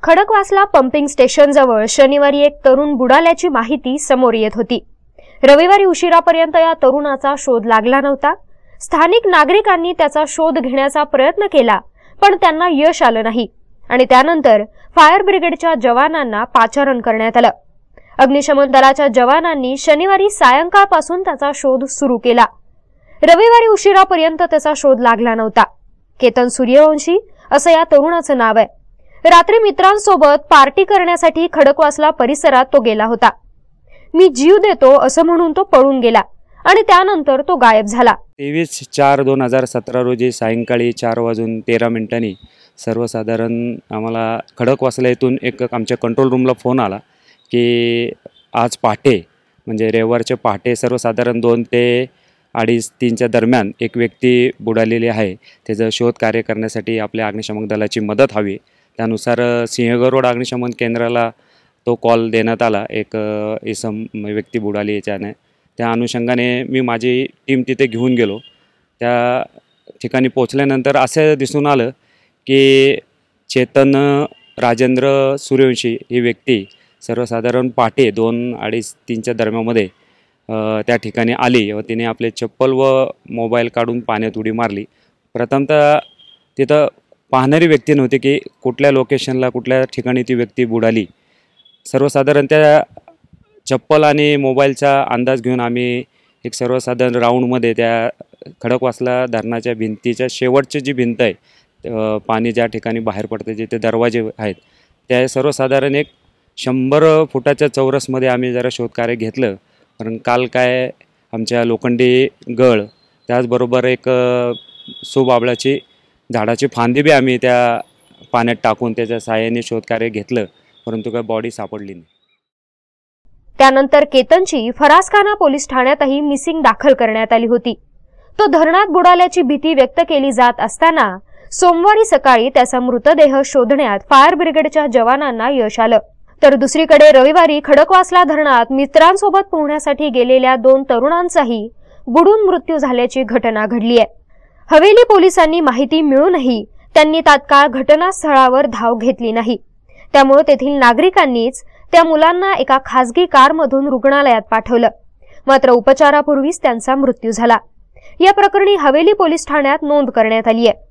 Khadakwasla pumping station जवळ शनिवारी एक तरुण बुडाल्याची माहिती समोर येत होती। रविवारी उशिरापर्यंत या तरुणाचा शोध लागला नव्हता। स्थानिक नागरिकांनी त्याचा शोध घेण्याचा प्रयत्न केला, पण त्यांना यश आलं नाही आणि त्यानंतर फायर ब्रिगेडच्या जवानांना पाचारण करण्यात आलं। अग्निशमन दलाच्या जवानांनी शनिवारी सायंकाळपासून त्याचा शोध सुरू केला। रविवारी उशिरापर्यंत त्याचा शोध लागला नव्हता। केतन सूर्यवंशी असं या तरुणाचं नाव आहे। रात्री मित्रांसोबत पार्टी करण्यासाठी खडकवासला परिसरात तो गेला होता। मी जीव देतो असं म्हणून तो पळून गेला आणि त्यानंतर तो गायब झाला। 23/4/2017 रोजी सायंकाळी 4:13 सर्वसाधारण आम्हाला खडकवासला येथून एक आमच्या कंट्रोल रूमला फोन आला की आज पहाटे म्हणजे रविवारच्या पहाटे सर्वसाधारण 2 ते 2:30-3च्या दरम्यान एक व्यक्ती बुडालेली आहे। त्याचा शोध कार्य करण्यासाठी आपल्या अग्निशमन दलाची मदत हवी। त्यानुसार सिंहगड रोड अग्निशमन केंद्राला तो कॉल देण्यात आला। एक व्यक्ती बुडाली याच्याने। त्या अनुषंगाने मी माझी टीम तिथे घेऊन गेलो। त्या ठिकाणी पोहोचल्यानंतर असं दिसून आलं की चेतन राजेंद्र सूर्यवंशी ही व्यक्ती सर्वसाधारण पहाटे 2-2:30-3च्या दरम्यानमध्ये त्या ठिकाणी आली व तिने आपले चप्पल व मोबाईल काढून पाण्यात उडी मारली। प्रथमतः तिथं पाहणारी व्यक्ती नव्हती की कुठल्या लोकेशनला कुठल्या ठिकाणी ती व्यक्ती बुडाली। सर्वसाधारण त्या चप्पल आणि मोबाईलचा अंदाज घेऊन आम्ही एक सर्वसाधारण राऊंडमध्ये त्या खडकवासला धरणाच्या भिंतीच्या शेवटची जी भिंत आहे, पाणी ज्या ठिकाणी बाहेर पडते जिथे दरवाजे आहेत, त्या सर्वसाधारण एक 100 फुटाच्या चौरसमध्ये आम्ही जरा शोधकार्य घेतलं। कारण काल काय आमच्या लोखंडी गळ त्याचबरोबर एक सुबाबळाची झाडाची फांदी बी आम्ही त्या पाण्यात टाकून त्याच्या सहाय्याने शोधकार्य घेतलं, परंतु काय बॉडी सापडली नाही। त्यानंतर केतनची फरासखाना पोलीस ठाण्यातही मिसिंग दाखल करण्यात आली होती। तो धरणात बुडाल्याची भीती व्यक्त केली जात असताना सोमवारी सकाळी त्याचा मृतदेह शोधण्यात फायर ब्रिगेडच्या जवानांना यश आलं। तर दुसरीकडे रविवारी खडकवासला धरणात मित्रांसोबत पोहण्यासाठी गेलेल्या 2 तरुणांचाही बुडून मृत्यू झाल्याची घटना घडली आहे। हवेली पोलिसांनी माहिती मिळूनही त्यांनी तात्काळ घटनास्थळावर धाव घेतली नाही। त्यामुळे तेथील नागरिकांनीच त्या मुलांना एका खासगी कारमधून रुग्णालयात पाठवलं, मात्र उपचारापूर्वीच त्यांचा मृत्यू झाला। या प्रकरणी हवेली पोलीस ठाण्यात नोंद करण्यात आली आहे।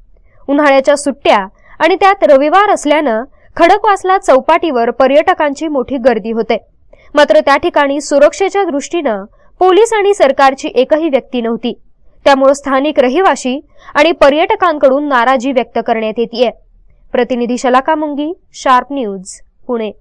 उन्हाळ्याच्या सुट्ट्या आणि त्यात रविवार असल्यानं खडकवासला चौपाटीवर पर्यटकांची मोठी गर्दी होते, मात्र त्या ठिकाणी सुरक्षेच्या दृष्टीनं पोलीस आणि सरकारची एकही व्यक्ती नव्हती। त्यामुळे स्थानिक रहिवासी आणि पर्यटकांकडून नाराजी व्यक्त करण्यात येते। प्रतिनिधी शलाका मुंगी, शार्प न्यूज, पुणे।